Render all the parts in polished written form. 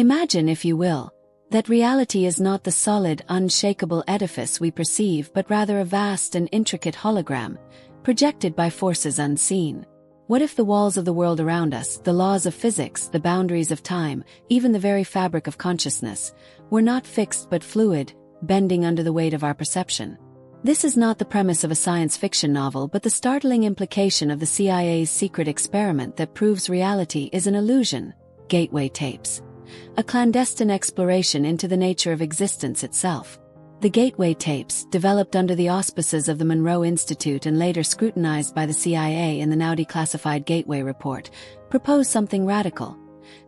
Imagine, if you will, that reality is not the solid, unshakable edifice we perceive but rather a vast and intricate hologram, projected by forces unseen. What if the walls of the world around us, the laws of physics, the boundaries of time, even the very fabric of consciousness, were not fixed but fluid, bending under the weight of our perception? This is not the premise of a science fiction novel but the startling implication of the CIA's secret experiment that proves reality is an illusion: gateway tapes. A clandestine exploration into the nature of existence itself. The gateway tapes, developed under the auspices of the Monroe Institute and later scrutinized by the CIA in the now declassified Gateway Report, propose something radical: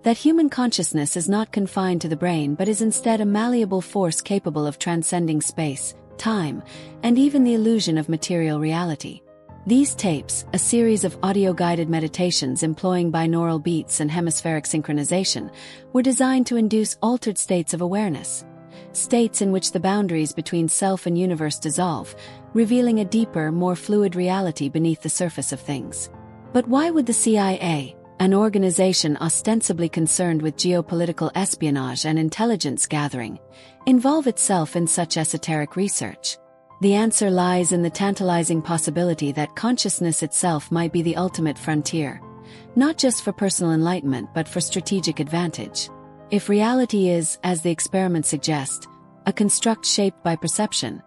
that human consciousness is not confined to the brain but is instead a malleable force capable of transcending space, time, and even the illusion of material reality. These tapes, a series of audio-guided meditations employing binaural beats and hemispheric synchronization, were designed to induce altered states of awareness. States in which the boundaries between self and universe dissolve, revealing a deeper, more fluid reality beneath the surface of things. But why would the CIA, an organization ostensibly concerned with geopolitical espionage and intelligence gathering, involve itself in such esoteric research? The answer lies in the tantalizing possibility that consciousness itself might be the ultimate frontier, not just for personal enlightenment but for strategic advantage. If reality is, as the experiment suggests, a construct shaped by perception,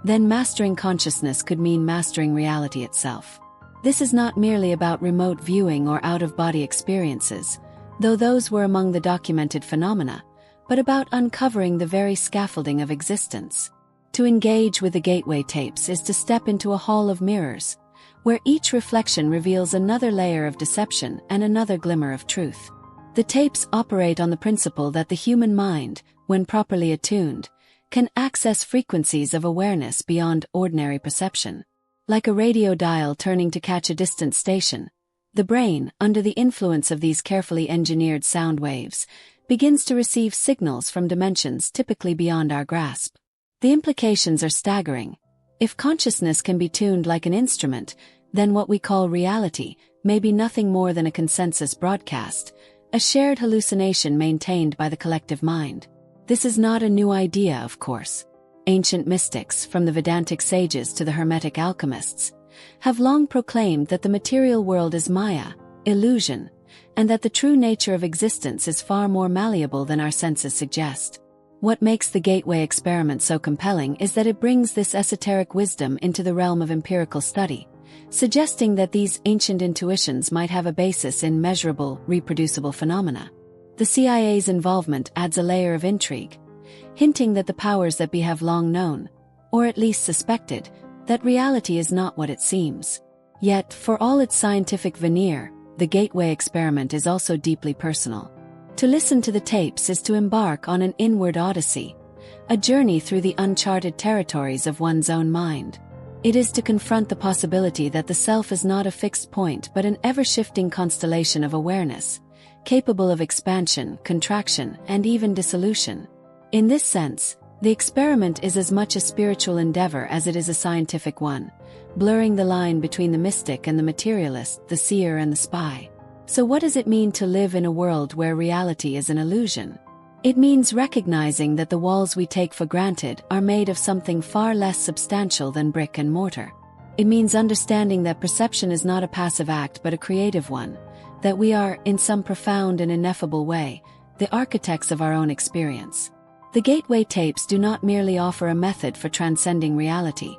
then mastering consciousness could mean mastering reality itself. This is not merely about remote viewing or out-of-body experiences, though those were among the documented phenomena, but about uncovering the very scaffolding of existence. To engage with the gateway tapes is to step into a hall of mirrors, where each reflection reveals another layer of deception and another glimmer of truth. The tapes operate on the principle that the human mind, when properly attuned, can access frequencies of awareness beyond ordinary perception. Like a radio dial turning to catch a distant station, the brain, under the influence of these carefully engineered sound waves, begins to receive signals from dimensions typically beyond our grasp. The implications are staggering. If consciousness can be tuned like an instrument, then what we call reality may be nothing more than a consensus broadcast, a shared hallucination maintained by the collective mind. This is not a new idea, of course. Ancient mystics, from the Vedantic sages to the Hermetic alchemists, have long proclaimed that the material world is Maya, illusion, and that the true nature of existence is far more malleable than our senses suggest. What makes the Gateway experiment so compelling is that it brings this esoteric wisdom into the realm of empirical study, suggesting that these ancient intuitions might have a basis in measurable, reproducible phenomena. The CIA's involvement adds a layer of intrigue, hinting that the powers that be have long known, or at least suspected, that reality is not what it seems. Yet, for all its scientific veneer, the Gateway experiment is also deeply personal. To listen to the tapes is to embark on an inward odyssey, a journey through the uncharted territories of one's own mind. It is to confront the possibility that the self is not a fixed point but an ever-shifting constellation of awareness, capable of expansion, contraction, and even dissolution. In this sense, the experiment is as much a spiritual endeavor as it is a scientific one, blurring the line between the mystic and the materialist, the seer and the spy. So what does it mean to live in a world where reality is an illusion? It means recognizing that the walls we take for granted are made of something far less substantial than brick and mortar. It means understanding that perception is not a passive act but a creative one, that we are, in some profound and ineffable way, the architects of our own experience. The Gateway tapes do not merely offer a method for transcending reality.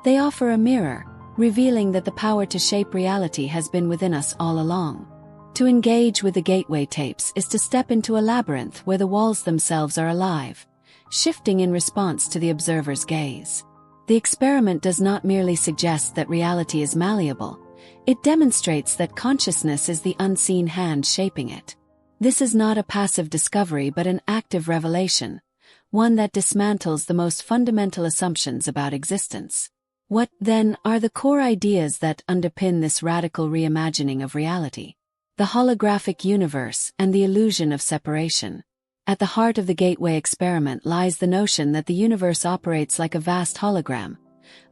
They offer a mirror, revealing that the power to shape reality has been within us all along. To engage with the Gateway tapes is to step into a labyrinth where the walls themselves are alive, shifting in response to the observer's gaze. The experiment does not merely suggest that reality is malleable, it demonstrates that consciousness is the unseen hand shaping it. This is not a passive discovery but an active revelation, one that dismantles the most fundamental assumptions about existence. What, then, are the core ideas that underpin this radical reimagining of reality? The holographic universe and the illusion of separation. At the heart of the Gateway experiment lies the notion that the universe operates like a vast hologram,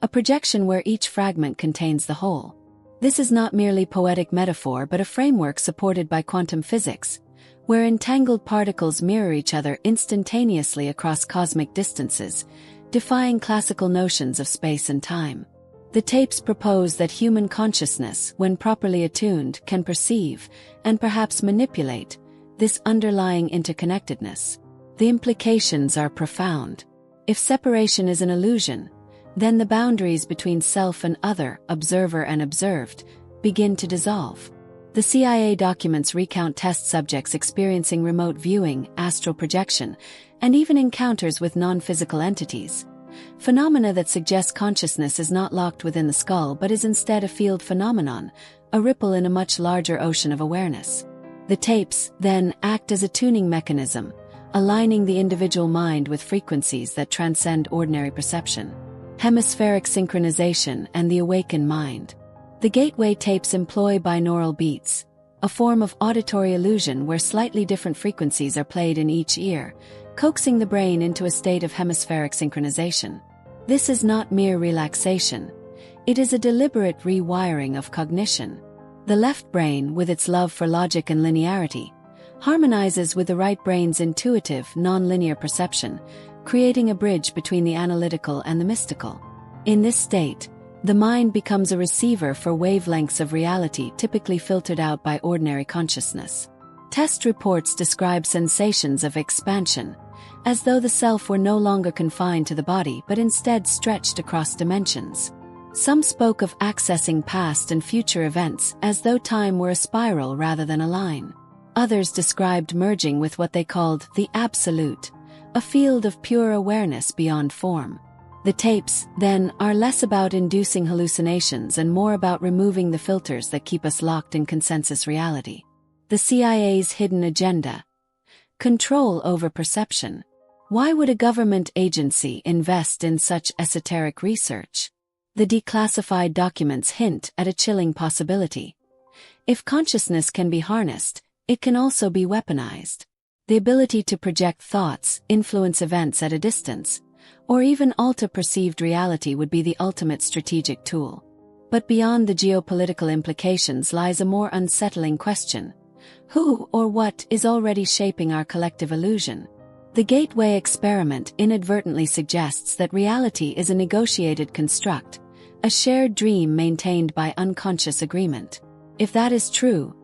a projection where each fragment contains the whole. This is not merely poetic metaphor but a framework supported by quantum physics, where entangled particles mirror each other instantaneously across cosmic distances, defying classical notions of space and time. The tapes propose that human consciousness, when properly attuned, can perceive, and perhaps manipulate, this underlying interconnectedness. The implications are profound. If separation is an illusion, then the boundaries between self and other, observer and observed, begin to dissolve. The CIA documents recount test subjects experiencing remote viewing, astral projection, and even encounters with non-physical entities. Phenomena that suggest consciousness is not locked within the skull but is instead a field phenomenon, a ripple in a much larger ocean of awareness. The tapes, then, act as a tuning mechanism, aligning the individual mind with frequencies that transcend ordinary perception. Hemispheric synchronization and the awakened mind. The gateway tapes employ binaural beats, a form of auditory illusion where slightly different frequencies are played in each ear, coaxing the brain into a state of hemispheric synchronization. This is not mere relaxation. It is a deliberate rewiring of cognition. The left brain, with its love for logic and linearity, harmonizes with the right brain's intuitive, non-linear perception, creating a bridge between the analytical and the mystical. In this state, the mind becomes a receiver for wavelengths of reality typically filtered out by ordinary consciousness. Test reports describe sensations of expansion, as though the self were no longer confined to the body but instead stretched across dimensions. Some spoke of accessing past and future events as though time were a spiral rather than a line. Others described merging with what they called the absolute, a field of pure awareness beyond form. The tapes, then, are less about inducing hallucinations and more about removing the filters that keep us locked in consensus reality. The CIA's hidden agenda. Control over perception. Why would a government agency invest in such esoteric research? The declassified documents hint at a chilling possibility. If consciousness can be harnessed, it can also be weaponized. The ability to project thoughts, influence events at a distance, or even alter perceived reality would be the ultimate strategic tool. But beyond the geopolitical implications lies a more unsettling question. Who or what is already shaping our collective illusion? The Gateway experiment inadvertently suggests that reality is a negotiated construct, a shared dream maintained by unconscious agreement. If that is true,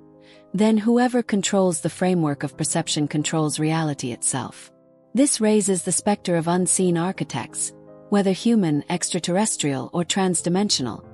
then whoever controls the framework of perception controls reality itself. This raises the specter of unseen architects, whether human, extraterrestrial, or transdimensional,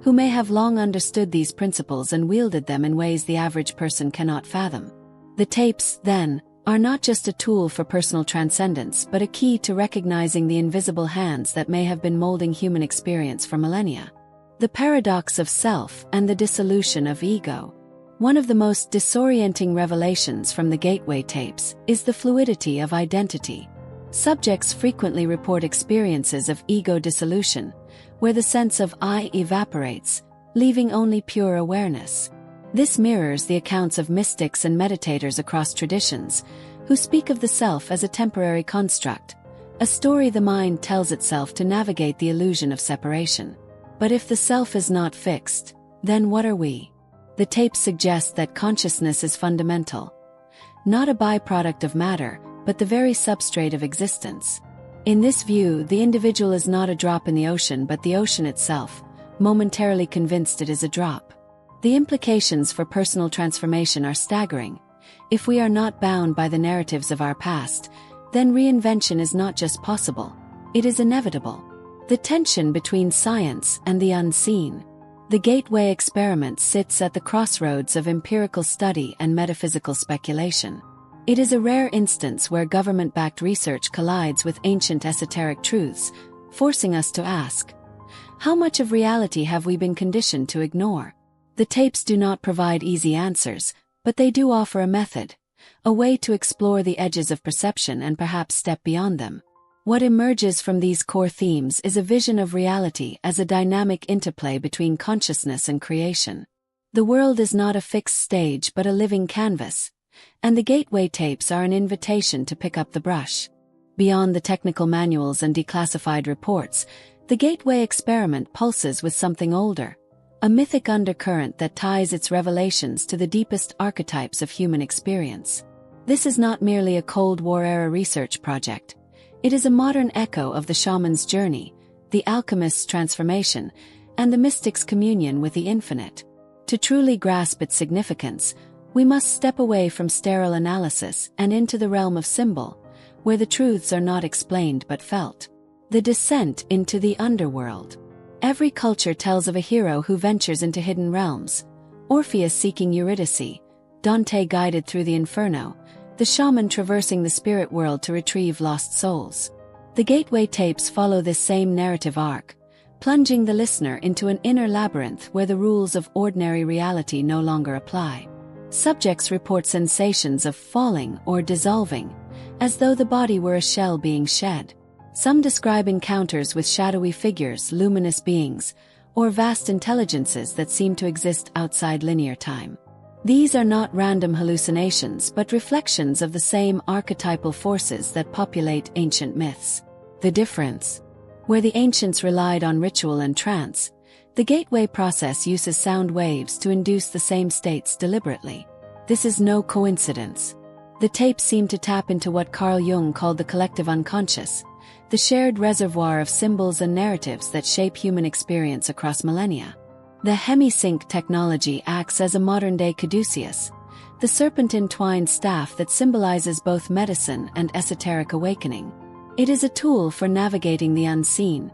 who may have long understood these principles and wielded them in ways the average person cannot fathom. The tapes, then, are not just a tool for personal transcendence but a key to recognizing the invisible hands that may have been molding human experience for millennia. The paradox of self and the dissolution of ego. One of the most disorienting revelations from the Gateway tapes is the fluidity of identity. Subjects frequently report experiences of ego dissolution, where the sense of I evaporates, leaving only pure awareness. This mirrors the accounts of mystics and meditators across traditions, who speak of the self as a temporary construct, a story the mind tells itself to navigate the illusion of separation. But if the self is not fixed, then what are we? The tapes suggest that consciousness is fundamental, not a byproduct of matter, but the very substrate of existence. In this view, the individual is not a drop in the ocean but the ocean itself, momentarily convinced it is a drop. The implications for personal transformation are staggering. If we are not bound by the narratives of our past, then reinvention is not just possible, it is inevitable. The tension between science and the unseen. The Gateway experiment sits at the crossroads of empirical study and metaphysical speculation. It is a rare instance where government-backed research collides with ancient esoteric truths, forcing us to ask, how much of reality have we been conditioned to ignore? The tapes do not provide easy answers, but they do offer a method, a way to explore the edges of perception and perhaps step beyond them. What emerges from these core themes is a vision of reality as a dynamic interplay between consciousness and creation. The world is not a fixed stage but a living canvas, and the Gateway tapes are an invitation to pick up the brush. Beyond the technical manuals and declassified reports, the Gateway experiment pulses with something older, a mythic undercurrent that ties its revelations to the deepest archetypes of human experience. This is not merely a Cold War-era research project. It is a modern echo of the shaman's journey, the alchemist's transformation, and the mystic's communion with the infinite. To truly grasp its significance, we must step away from sterile analysis and into the realm of symbol, where the truths are not explained but felt. The descent into the underworld. Every culture tells of a hero who ventures into hidden realms. Orpheus seeking Eurydice, Dante guided through the Inferno, the shaman traversing the spirit world to retrieve lost souls. The Gateway tapes follow this same narrative arc, plunging the listener into an inner labyrinth where the rules of ordinary reality no longer apply. Subjects report sensations of falling or dissolving, as though the body were a shell being shed. Some describe encounters with shadowy figures, luminous beings, or vast intelligences that seem to exist outside linear time. These are not random hallucinations but reflections of the same archetypal forces that populate ancient myths. The difference. Where the ancients relied on ritual and trance, the Gateway process uses sound waves to induce the same states deliberately. This is no coincidence. The tapes seem to tap into what Carl Jung called the collective unconscious, the shared reservoir of symbols and narratives that shape human experience across millennia. The Hemi-Sync technology acts as a modern-day caduceus, the serpentine-twined staff that symbolizes both medicine and esoteric awakening. It is a tool for navigating the unseen,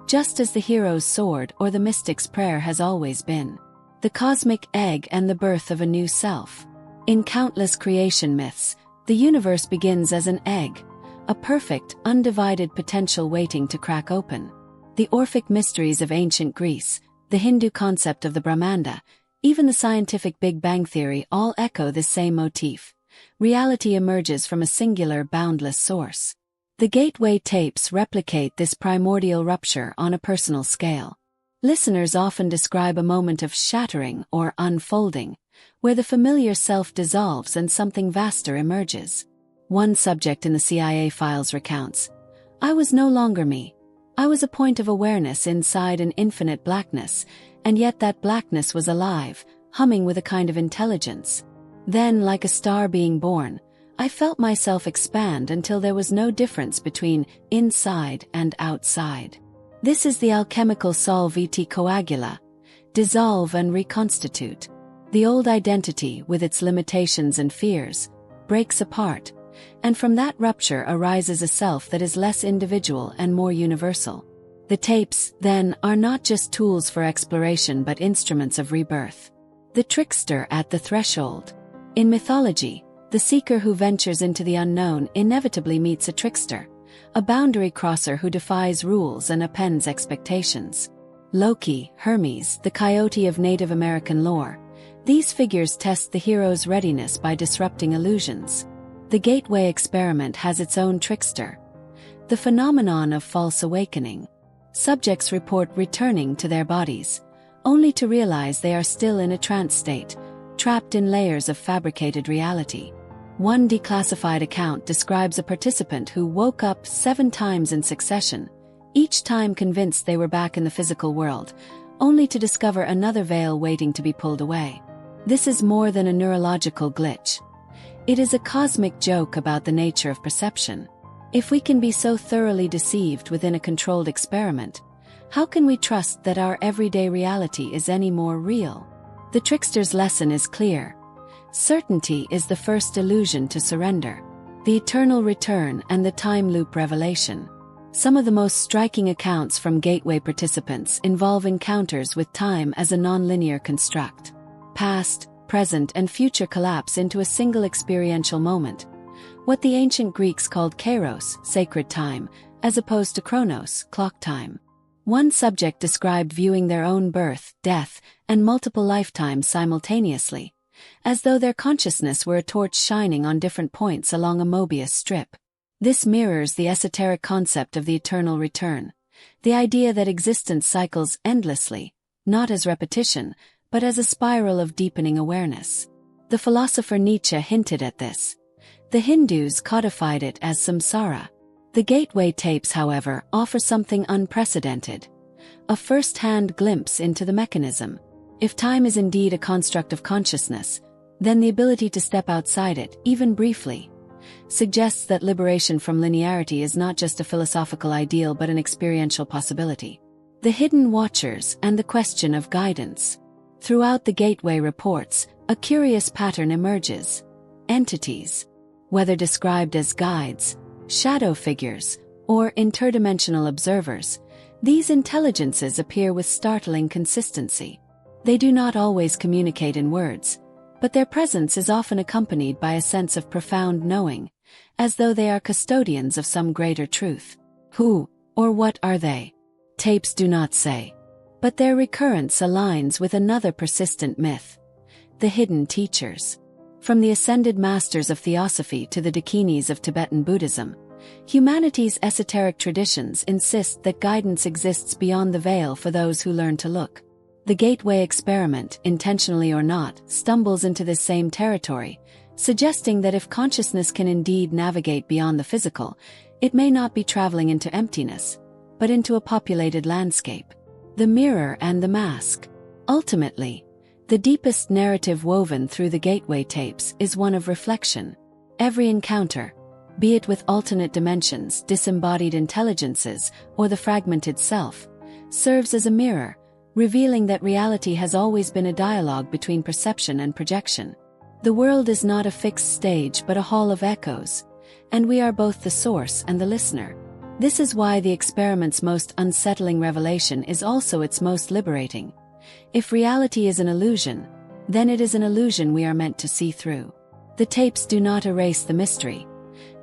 just as the hero's sword or the mystic's prayer has always been. The cosmic egg and the birth of a new self. In countless creation myths, the universe begins as an egg, a perfect, undivided potential waiting to crack open. The Orphic mysteries of ancient Greece, the Hindu concept of the Brahmanda, even the scientific Big Bang theory all echo this same motif. Reality emerges from a singular, boundless source. The Gateway tapes replicate this primordial rupture on a personal scale. Listeners often describe a moment of shattering or unfolding, where the familiar self dissolves and something vaster emerges. One subject in the CIA files recounts, "I was no longer me. I was a point of awareness inside an infinite blackness, and yet that blackness was alive, humming with a kind of intelligence. Then, like a star being born, I felt myself expand until there was no difference between inside and outside." This is the alchemical sol vitae coagula, dissolve and reconstitute. The old identity, with its limitations and fears, breaks apart, and from that rupture arises a self that is less individual and more universal. The tapes, then, are not just tools for exploration but instruments of rebirth. The trickster at the threshold. In mythology, the seeker who ventures into the unknown inevitably meets a trickster, a boundary crosser who defies rules and upends expectations. Loki, Hermes, the coyote of Native American lore. These figures test the hero's readiness by disrupting illusions. The Gateway experiment has its own trickster. The phenomenon of false awakening. Subjects report returning to their bodies, only to realize they are still in a trance state, trapped in layers of fabricated reality. One declassified account describes a participant who woke up 7 times in succession, each time convinced they were back in the physical world, only to discover another veil waiting to be pulled away. This is more than a neurological glitch. It is a cosmic joke about the nature of perception. If we can be so thoroughly deceived within a controlled experiment, how can we trust that our everyday reality is any more real? The trickster's lesson is clear. Certainty is the first illusion to surrender. The eternal return and the time loop revelation. Some of the most striking accounts from Gateway participants involve encounters with time as a nonlinear construct. Past, present, and future collapse into a single experiential moment. What the ancient Greeks called kairos, sacred time, as opposed to chronos, clock time. One subject described viewing their own birth, death, and multiple lifetimes simultaneously, as though their consciousness were a torch shining on different points along a Mobius strip. This mirrors the esoteric concept of the eternal return, the idea that existence cycles endlessly, not as repetition, but as a spiral of deepening awareness. The philosopher Nietzsche hinted at this. The Hindus codified it as samsara. The Gateway tapes, however, offer something unprecedented. A first-hand glimpse into the mechanism. If time is indeed a construct of consciousness, then the ability to step outside it, even briefly, suggests that liberation from linearity is not just a philosophical ideal but an experiential possibility. The hidden watchers and the question of guidance. Throughout the Gateway reports, a curious pattern emerges. Entities, whether described as guides, shadow figures, or interdimensional observers, these intelligences appear with startling consistency. They do not always communicate in words, but their presence is often accompanied by a sense of profound knowing, as though they are custodians of some greater truth. Who, or what are they? Tapes do not say. But their recurrence aligns with another persistent myth: the hidden teachers. From the ascended masters of theosophy to the dakinis of Tibetan Buddhism, humanity's esoteric traditions insist that guidance exists beyond the veil for those who learn to look. The Gateway experiment, intentionally or not, stumbles into this same territory, suggesting that if consciousness can indeed navigate beyond the physical, it may not be traveling into emptiness, but into a populated landscape. The mirror and the mask. Ultimately, the deepest narrative woven through the Gateway tapes is one of reflection. Every encounter, be it with alternate dimensions, disembodied intelligences, or the fragmented self, serves as a mirror, revealing that reality has always been a dialogue between perception and projection. The world is not a fixed stage but a hall of echoes, and we are both the source and the listener. This is why the experiment's most unsettling revelation is also its most liberating. If reality is an illusion, then it is an illusion we are meant to see through. The tapes do not erase the mystery.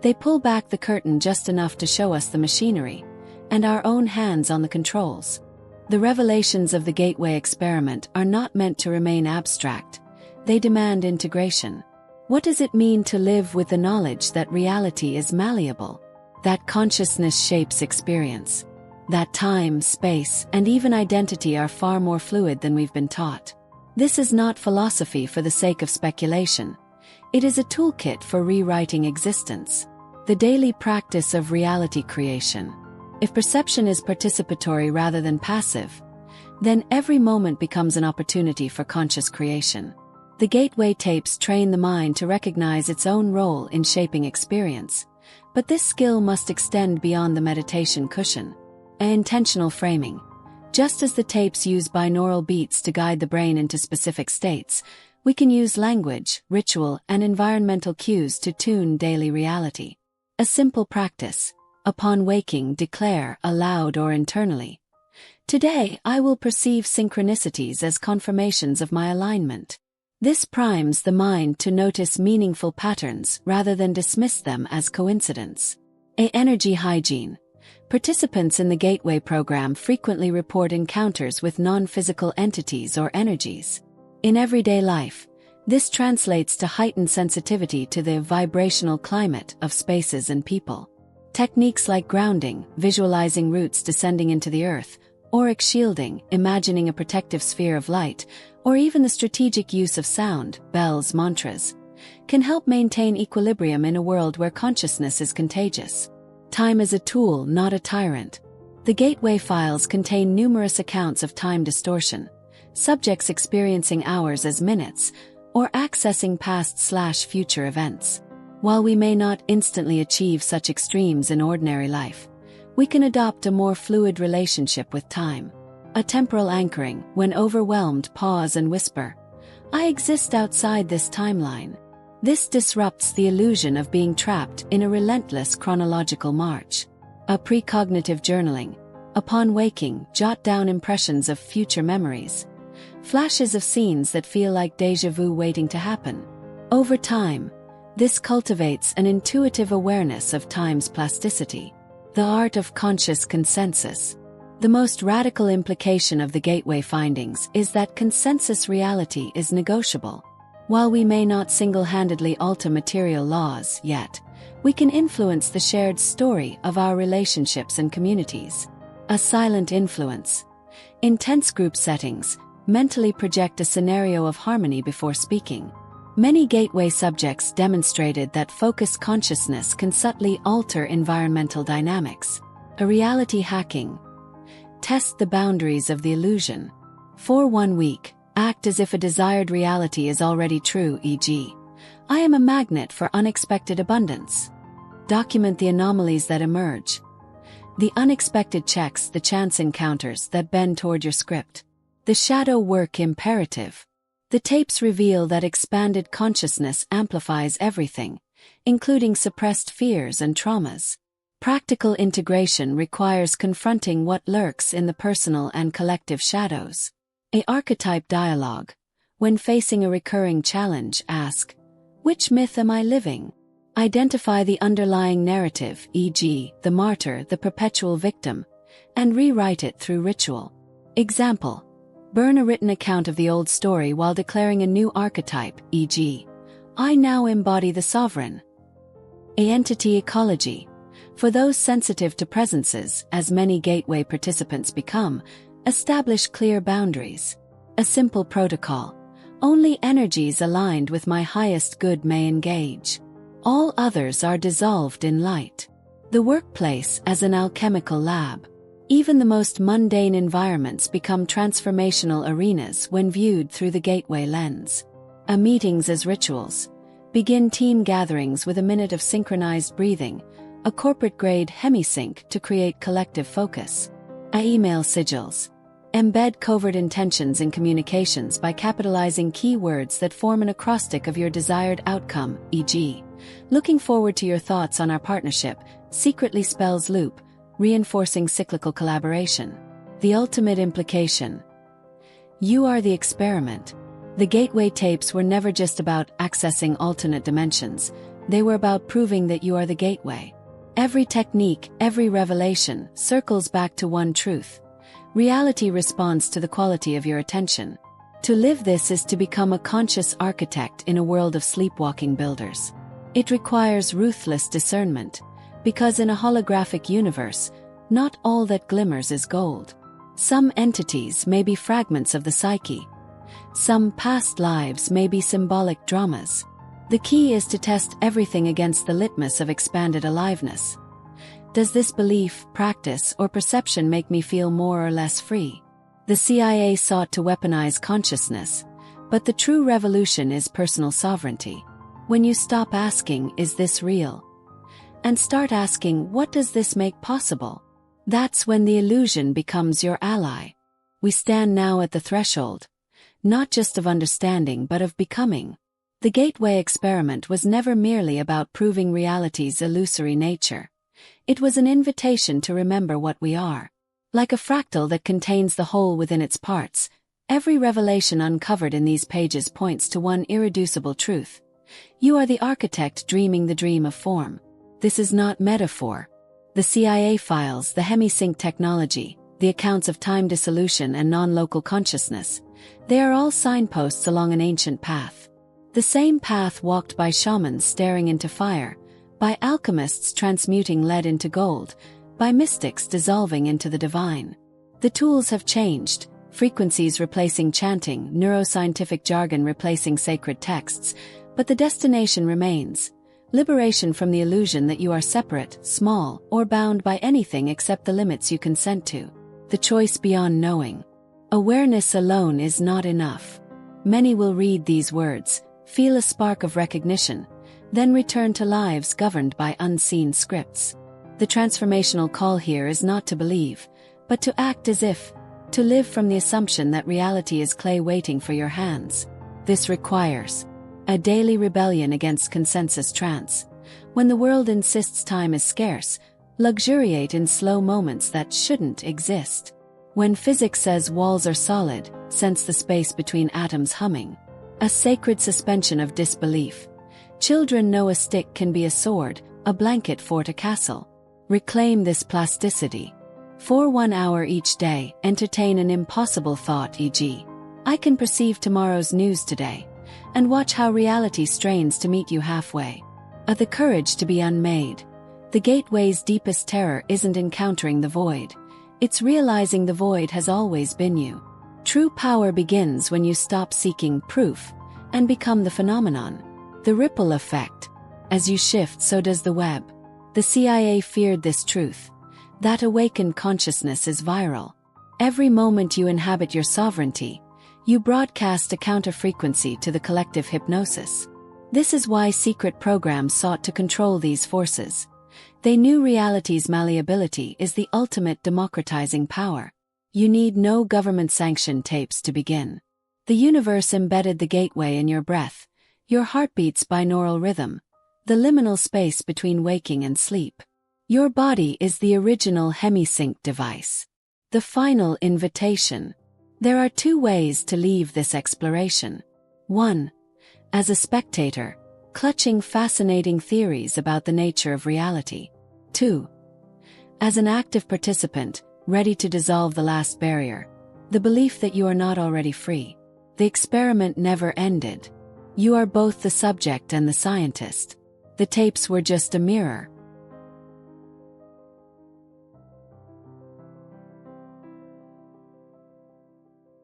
They pull back the curtain just enough to show us the machinery, and our own hands on the controls. The revelations of the Gateway experiment are not meant to remain abstract. They demand integration. What does it mean to live with the knowledge that reality is malleable? That consciousness shapes experience. That time, space, and even identity are far more fluid than we've been taught. This is not philosophy for the sake of speculation. It is a toolkit for rewriting existence. The daily practice of reality creation. If perception is participatory rather than passive, then every moment becomes an opportunity for conscious creation. The Gateway tapes train the mind to recognize its own role in shaping experience, but this skill must extend beyond the meditation cushion. Intentional framing. Just as the tapes use binaural beats to guide the brain into specific states, we can use language, ritual, and environmental cues to tune daily reality. A simple practice. Upon waking, declare, aloud or internally, "Today I will perceive synchronicities as confirmations of my alignment." This primes the mind to notice meaningful patterns rather than dismiss them as coincidence. Energy hygiene. Participants in the Gateway program frequently report encounters with non-physical entities or energies. In everyday life, this translates to heightened sensitivity to the vibrational climate of spaces and people. Techniques like grounding, visualizing roots descending into the earth, auric shielding, imagining a protective sphere of light, or even the strategic use of sound, bells, mantras, can help maintain equilibrium in a world where consciousness is contagious. Time is a tool, not a tyrant. The Gateway files contain numerous accounts of time distortion, subjects experiencing hours as minutes, or accessing past/future events. While we may not instantly achieve such extremes in ordinary life, we can adopt a more fluid relationship with time. A temporal anchoring. When overwhelmed, pause and whisper, "I exist outside this timeline." This disrupts the illusion of being trapped in a relentless chronological march. A precognitive journaling. Upon waking, jot down impressions of future memories, flashes of scenes that feel like déjà vu waiting to happen. Over time, this cultivates an intuitive awareness of time's plasticity. The art of conscious consensus. The most radical implication of the Gateway findings is that consensus reality is negotiable. While we may not single-handedly alter material laws yet, we can influence the shared story of our relationships and communities. A silent influence. Intense group settings mentally project a scenario of harmony before speaking. Many Gateway subjects demonstrated that focused consciousness can subtly alter environmental dynamics. A reality hacking. Test the boundaries of the illusion. For 1 week, Act as if a desired reality is already true, e.g., I am a magnet for unexpected abundance. Document the anomalies that emerge. The unexpected checks, the chance encounters that bend toward your script. The shadow work imperative. The tapes reveal that expanded consciousness amplifies everything, including suppressed fears and traumas. Practical integration requires confronting what lurks in the personal and collective shadows. A archetype dialogue. When facing a recurring challenge, ask, which myth am I living? Identify the underlying narrative, e.g., the martyr, the perpetual victim, and rewrite it through ritual. Example: burn a written account of the old story while declaring a new archetype, e.g., I now embody the sovereign. A entity ecology. For those sensitive to presences, as many gateway participants become, establish clear boundaries. A simple protocol. Only energies aligned with my highest good may engage. All others are dissolved in light. The workplace as an alchemical lab. Even the most mundane environments become transformational arenas when viewed through the gateway lens. A meetings as rituals. Begin team gatherings with a minute of synchronized breathing, a corporate-grade Hemi-Sync to create collective focus. A email sigils. Embed covert intentions in communications by capitalizing keywords that form an acrostic of your desired outcome, e.g., looking forward to your thoughts on our partnership, secretly spells loop, reinforcing cyclical collaboration. The ultimate implication. You are the experiment. The gateway tapes were never just about accessing alternate dimensions, they were about proving that you are the gateway. Every technique, every revelation, circles back to one truth. Reality responds to the quality of your attention. To live this is to become a conscious architect in a world of sleepwalking builders. It requires ruthless discernment, because in a holographic universe, not all that glimmers is gold. Some entities may be fragments of the psyche. Some past lives may be symbolic dramas. The key is to test everything against the litmus of expanded aliveness. Does this belief, practice, or perception make me feel more or less free? The CIA sought to weaponize consciousness, but the true revolution is personal sovereignty. When you stop asking, is this real? And start asking, what does this make possible? That's when the illusion becomes your ally. We stand now at the threshold, not just of understanding but of becoming. The gateway experiment was never merely about proving reality's illusory nature. It was an invitation to remember what we are. Like a fractal that contains the whole within its parts, every revelation uncovered in these pages points to one irreducible truth. You are the architect dreaming the dream of form. This is not metaphor. The CIA files, the Hemi-Sync technology, the accounts of time dissolution and non-local consciousness, they are all signposts along an ancient path. The same path walked by shamans staring into fire, by alchemists transmuting lead into gold, by mystics dissolving into the divine. The tools have changed, frequencies replacing chanting, neuroscientific jargon replacing sacred texts, but the destination remains: liberation from the illusion that you are separate, small, or bound by anything except the limits you consent to. The choice beyond knowing. Awareness alone is not enough. Many will read these words, feel a spark of recognition, then return to lives governed by unseen scripts. The transformational call here is not to believe, but to act as if, to live from the assumption that reality is clay waiting for your hands. This requires a daily rebellion against consensus trance. When the world insists time is scarce, luxuriate in slow moments that shouldn't exist. When physics says walls are solid, sense the space between atoms humming. A sacred suspension of disbelief. Children know a stick can be a sword, a blanket fort a castle. Reclaim this plasticity. For 1 hour each day, entertain an impossible thought, e.g., I can perceive tomorrow's news today, and watch how reality strains to meet you halfway. The courage to be unmade. The gateway's deepest terror isn't encountering the void. It's realizing the void has always been you. True power begins when you stop seeking proof and become the phenomenon. The ripple effect. As you shift, so does the web. The CIA feared this truth. That awakened consciousness is viral. Every moment you inhabit your sovereignty, You broadcast a counter-frequency to the collective hypnosis. This is why secret programs sought to control these forces. They knew reality's malleability is the ultimate democratizing power. You need no government-sanctioned tapes to begin. The universe embedded the gateway in your breath, your heartbeat's binaural rhythm, the liminal space between waking and sleep. Your body is the original Hemi-Sync device. The final invitation. There are two ways to leave this exploration. 1. As a spectator, clutching fascinating theories about the nature of reality. 2. As an active participant, ready to dissolve the last barrier, the belief that you are not already free. The experiment never ended. You are both the subject and the scientist. The tapes were just a mirror,